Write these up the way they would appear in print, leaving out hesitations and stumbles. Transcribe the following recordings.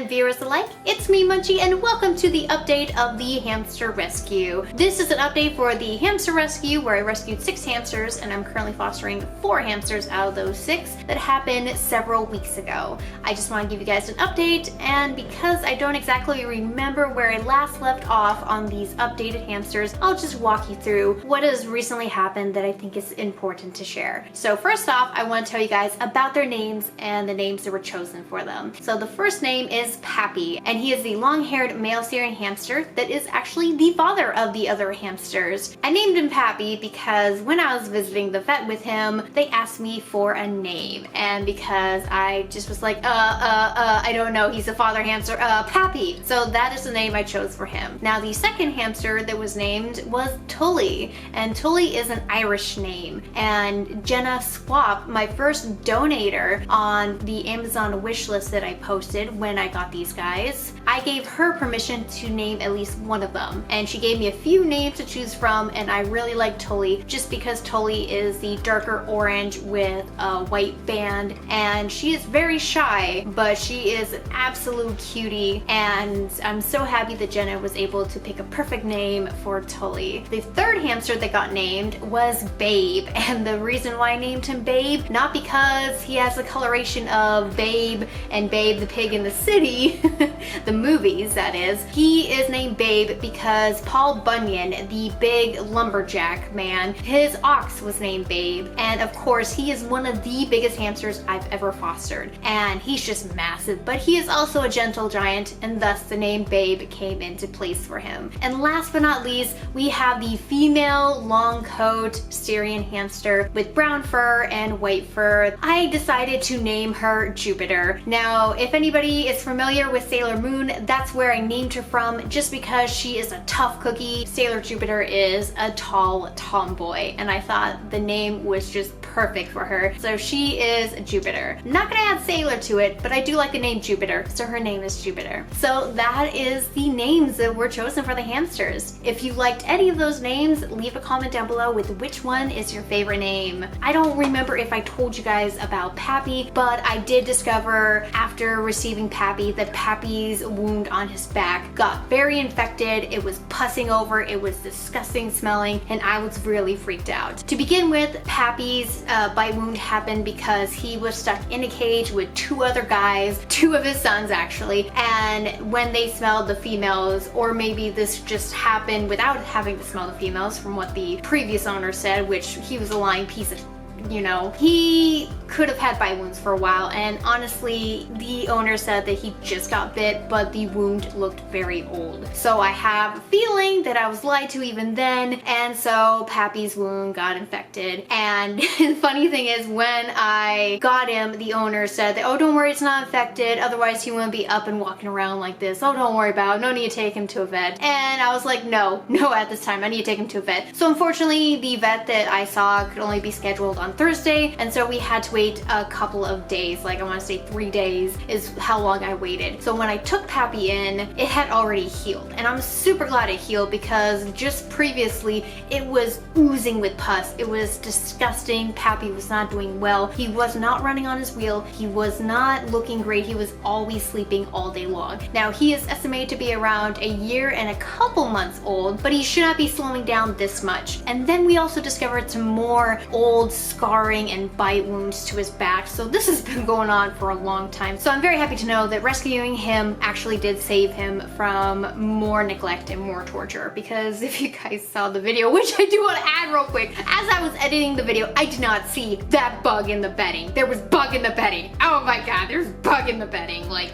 and viewers alike, it's me Munchie and welcome to the update of the hamster rescue. This is an update for the hamster rescue where I rescued 6 hamsters and I'm currently fostering 4 hamsters out of those 6 that happened several weeks ago. I just want to give you guys an update, and because I don't exactly remember where I last left off on these updated hamsters, I'll just walk you through what has recently happened that I think is important to share. So first off, I want to tell you guys about their names and the names that were chosen for them. So the first name is Pappy, and he is the long-haired male Syrian hamster that is actually the father of the other hamsters. I named him Pappy because when I was visiting the vet with him, they asked me for a name, and because I just was like, I don't know, he's a father hamster, Pappy. So that is the name I chose for him. Now the second hamster that was named was Tully, and Tully is an Irish name, and Jenna Swap, my first donator on the Amazon wish list that I posted when I got these guys, I gave her permission to name at least one of them, and she gave me a few names to choose from, and I really like Tully just because Tully is the darker orange with a white band, and she is very shy, but she is an absolute cutie, and I'm so happy that Jenna was able to pick a perfect name for Tully. The third hamster that got named was Babe, and the reason why I named him Babe, not because he has the coloration of Babe and Babe the Pig in the City, the movies that is. He is named Babe because Paul Bunyan, the big lumberjack man, his ox was named Babe, and of course he is one of the biggest hamsters I've ever fostered, and he's just massive, but he is also a gentle giant, and thus the name Babe came into place for him. And last but not least, we have the female long coat Syrian hamster with brown fur and white fur. I decided to name her Jupiter. Now, if anybody is familiar with Sailor Moon, that's where I named her from, just because she is a tough cookie. Sailor Jupiter is a tall tomboy, and I thought the name was just perfect for her. So she is Jupiter. I'm not gonna add Sailor to it, but I do like the name Jupiter, so her name is Jupiter. So that is the names that were chosen for the hamsters. If you liked any of those names, leave a comment down below with which one is your favorite name. I don't remember if I told you guys about Pappy, but I did discover after receiving Pappy that Pappy's wound on his back got very infected. It was pussing over, it was disgusting smelling, and I was really freaked out. To begin with, Pappy's bite wound happened because he was stuck in a cage with 2 other guys, 2 of his sons actually, and when they smelled the females, or maybe this just happened without having to smell the females from what the previous owner said, which he was a lying piece of, you know, he could have had bite wounds for a while, and honestly the owner said that he just got bit, but the wound looked very old. So I have a feeling that I was lied to even then, and so Pappy's wound got infected. And the funny thing is, when I got him, the owner said that, oh, don't worry, it's not infected, otherwise he wouldn't be up and walking around like this. Oh, don't worry about it, no need to take him to a vet. And I was like, no at this time, I need to take him to a vet. So unfortunately the vet that I saw could only be scheduled on Thursday, and so we had to wait a couple of days, like I want to say 3 days is how long I waited. So when I took Pappy in, it had already healed, and I'm super glad it healed because just previously it was oozing with pus. It was disgusting. Pappy was not doing well. He was not running on his wheel. He was not looking great. He was always sleeping all day long. Now he is estimated to be around a year and a couple months old, but he should not be slowing down this much. And then we also discovered some more old scarring and bite wounds to his back, so this has been going on for a long time. So I'm very happy to know that rescuing him actually did save him from more neglect and more torture, because if you guys saw the video, which I do want to add real quick, as I was editing the video, I did not see that bug in the bedding. There was bug in the bedding. Oh my god, there's bug in the bedding, like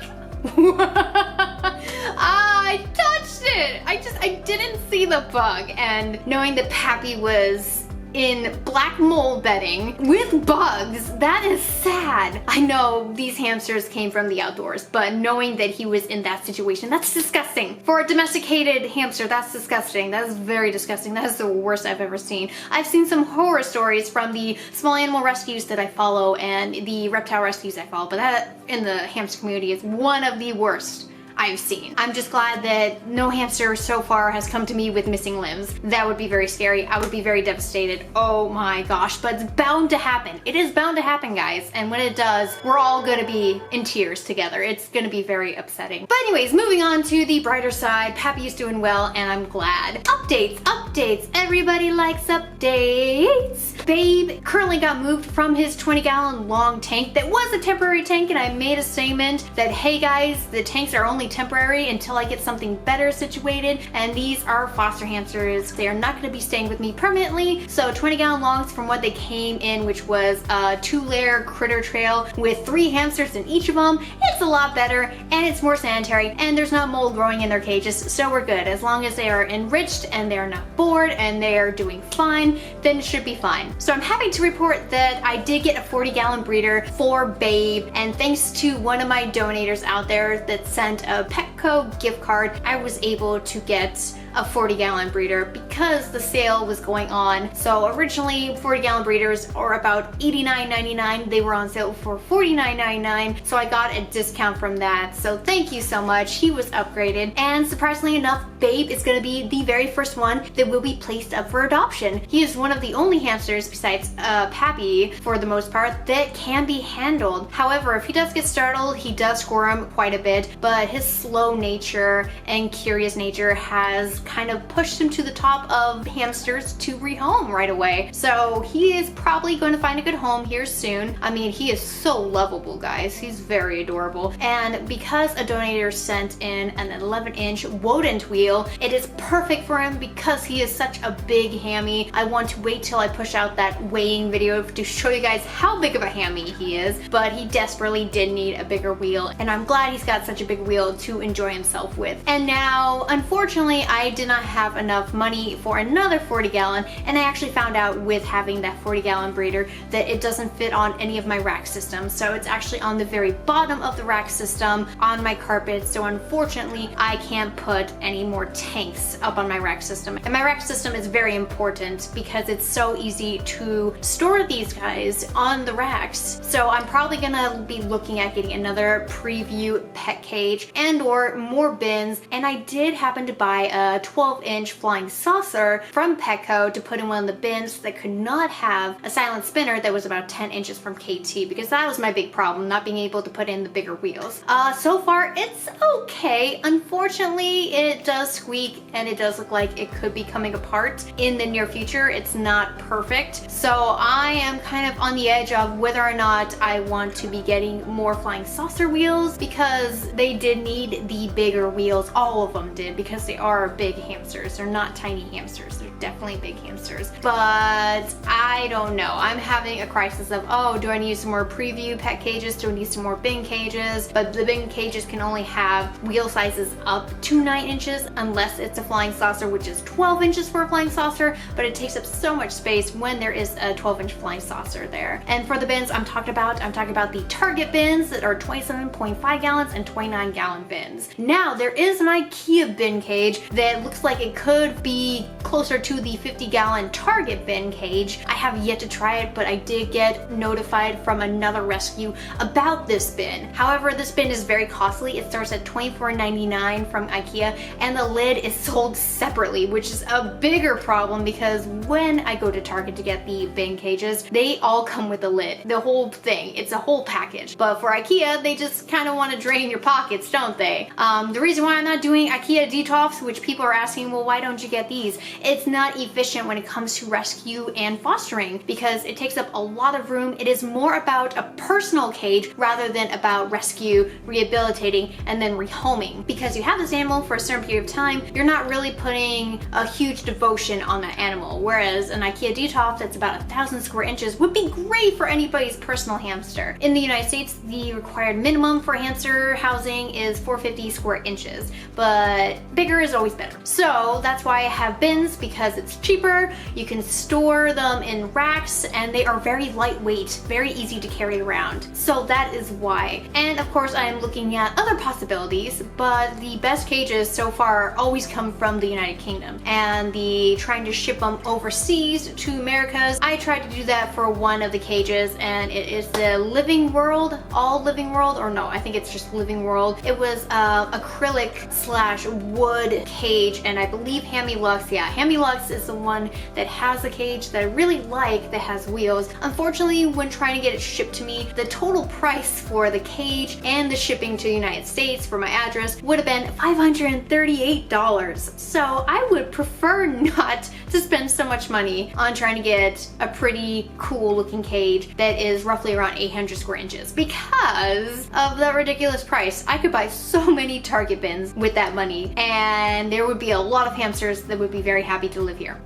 I touched it. I didn't see the bug, and knowing that Pappy was in black mold bedding with bugs, that is sad. I know these hamsters came from the outdoors, but knowing that he was in that situation, that's disgusting. For a domesticated hamster, that's disgusting. That is very disgusting. That is the worst I've ever seen. I've seen some horror stories from the small animal rescues that I follow and the reptile rescues I follow, but that in the hamster community is one of the worst I've seen. I'm just glad that no hamster so far has come to me with missing limbs. That would be very scary. I would be very devastated. Oh my gosh, but it's bound to happen. It is bound to happen, guys. And when it does, we're all gonna be in tears together. It's gonna be very upsetting. But anyways, moving on to the brighter side, Pappy is doing well and I'm glad. Updates, updates. Everybody likes updates. Babe currently got moved from his 20-gallon long tank that was a temporary tank, and I made a statement that, hey guys, the tanks are only temporary until I get something better situated, and these are foster hamsters. They are not going to be staying with me permanently. So 20-gallon longs from what they came in, which was a 2-layer critter trail with 3 hamsters in each of them. It's a lot better and it's more sanitary, and there's not mold growing in their cages, so we're good. As long as they are enriched and they're not bored and they're doing fine, then it should be fine. So I'm happy to report that I did get a 40-gallon breeder for Babe, and thanks to one of my donators out there that sent a Petco gift card, I was able to get a 40-gallon breeder because the sale was going on. So originally 40-gallon breeders are about $89.99. They were on sale for $49.99, so I got a discount from that. So thank you so much. He was upgraded, and surprisingly enough, Babe is going to be the very first one that will be placed up for adoption. He is one of the only hamsters besides Pappy, for the most part, that can be handled. However, if he does get startled, he does squirm quite a bit, but his slow nature and curious nature has kind of pushed him to the top of hamsters to rehome right away. So he is probably going to find a good home here soon. I mean, he is so lovable, guys. He's very adorable. And because a donator sent in an 11-inch Wodent wheel, it is perfect for him because he is such a big hammy. I want to wait till I push out that weighing video to show you guys how big of a hammy he is, but he desperately did need a bigger wheel, and I'm glad he's got such a big wheel to enjoy himself with. And now, unfortunately, I did not have enough money for another 40-gallon, and I actually found out with having that 40-gallon breeder that it doesn't fit on any of my rack systems. So it's actually on the very bottom of the rack system on my carpet. So unfortunately, I can't put any more tanks up on my rack system. And my rack system is very important because it's so easy to store these guys on the racks. So I'm probably gonna be looking at getting another preview pet cage and or more bins. And I did happen to buy a 12-inch flying saucer from Petco to put in one of the bins that could not have a silent spinner that was about 10 inches from KT, because that was my big problem, not being able to put in the bigger wheels. So far it's okay. Unfortunately, it does squeak and it does look like it could be coming apart in the near future. It's not perfect. So I am kind of on the edge of whether or not I want to be getting more flying saucer wheels, because they did need the bigger wheels. All of them did, because they are big hamsters. They're not tiny hamsters. They're definitely big hamsters. But I don't know. I'm having a crisis of, oh, do I need some more preview pet cages? Do I need some more bin cages? But the bin cages can only have wheel sizes up to 9 inches unless it's a flying saucer, which is 12 inches for a flying saucer, but it takes up so much space when there is a 12-inch flying saucer there. And for the bins I'm talking about the Target bins that are 27.5 gallons and 29-gallon bins. Now, there is an IKEA bin cage that looks like it could be closer to the 50-gallon Target bin cage. I have yet to try it, but I did get notified from another rescue about this bin. However, this bin is very costly. It starts at $24.99 from IKEA, and the lid is sold separately, which is a bigger problem because when I go to Target to get the bin cages, they all come with a lid. The whole thing. It's a whole package. But for IKEA, they just kind of want to drain your pockets, don't they? The reason why I'm not doing IKEA detox, which people are asking, well, why don't you get these? It's not efficient when it comes to rescue and fostering because it takes up a lot of room. It is more about a personal cage rather than about rescue, rehabilitating, and then rehoming. Because you have this animal for a certain period of time, you're not really putting a huge devotion on that animal. Whereas an IKEA detox that's about 1,000 square inches would be great for anybody's personal hamster. In the United States, the required minimum for hamster housing is 450 square inches, but bigger is always better. So that's why I have bins, because it's cheaper. You can store them in racks and they are very lightweight, very easy to carry around. So that is why. And of course I am looking at other possibilities, but the best cages so far always come from the United Kingdom. And the trying to ship them overseas to Americas, I tried to do that for one of the cages, and it is the Living World, All Living World, or no, I think it's just Living World. It was acrylic slash wood cage, and I believe Hammy Lux, yeah, Hammy Lux is the one that has the cage that I really like, that has wheels. Unfortunately, when trying to get it shipped to me, the total price for the cage and the shipping to the United States for my address would have been $538. So I would prefer not to spend so much money on trying to get a pretty cool looking cage that is roughly around 800 square inches. Because of the ridiculous price, I could buy so many Target bins with that money, and there would be a lot of hamsters that would be very happy to live here.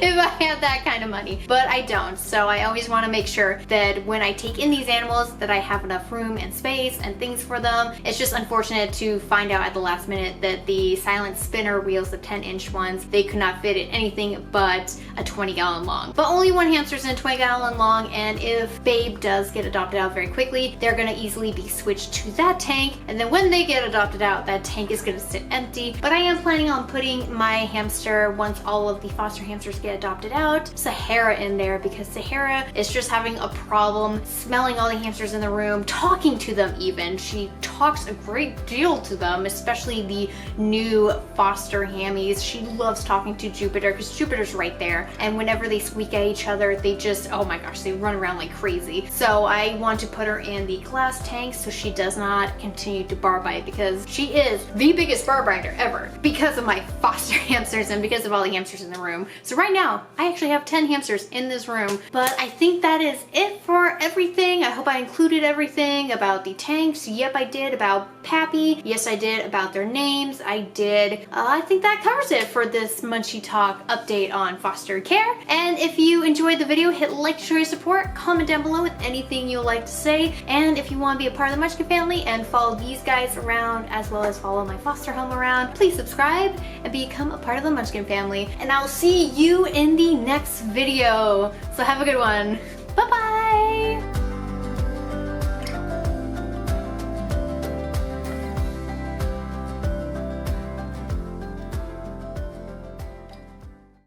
If I had that kind of money, but I don't. So I always want to make sure that when I take in these animals that I have enough room and space and things for them. It's just unfortunate to find out at the last minute that the silent spinner wheels, the 10-inch ones, they could not fit in anything but a 20-gallon long. But only one hamster's in a 20-gallon long, and if Babe does get adopted out very quickly, they're gonna easily be switched to that tank, and then when they get adopted out, that tank is gonna sit empty. But I am planning on putting my hamster, once all of the foster hamsters get adopted out, Sahara in there, because Sahara is just having a problem smelling all the hamsters in the room, talking to them even. She talks a great deal to them, especially the new Foster Hammies. She loves talking to Jupiter because Jupiter's right there, and whenever they squeak at each other, they just, oh my gosh, they run around like crazy. So I want to put her in the glass tank so she does not continue to bar bite, because she is the biggest bar biter ever because of my foster hamsters and because of all the hamsters in the room. So right now, I actually have 10 hamsters in this room, but I think that is it for everything. I hope I included everything about the tanks. Yep, I did. About Pappy. Yes, I did. About their names. I did. I think that covers it for this Munchie Talk update on foster care. And if you enjoyed the video, hit like to show your support, comment down below with anything you'd like to say, and if you want to be a part of the Munchkin family and follow these guys around as well as follow my foster home around, please subscribe and become a part of the Munchkin family. And I'll see you in the next video. So have a good one. Bye-bye.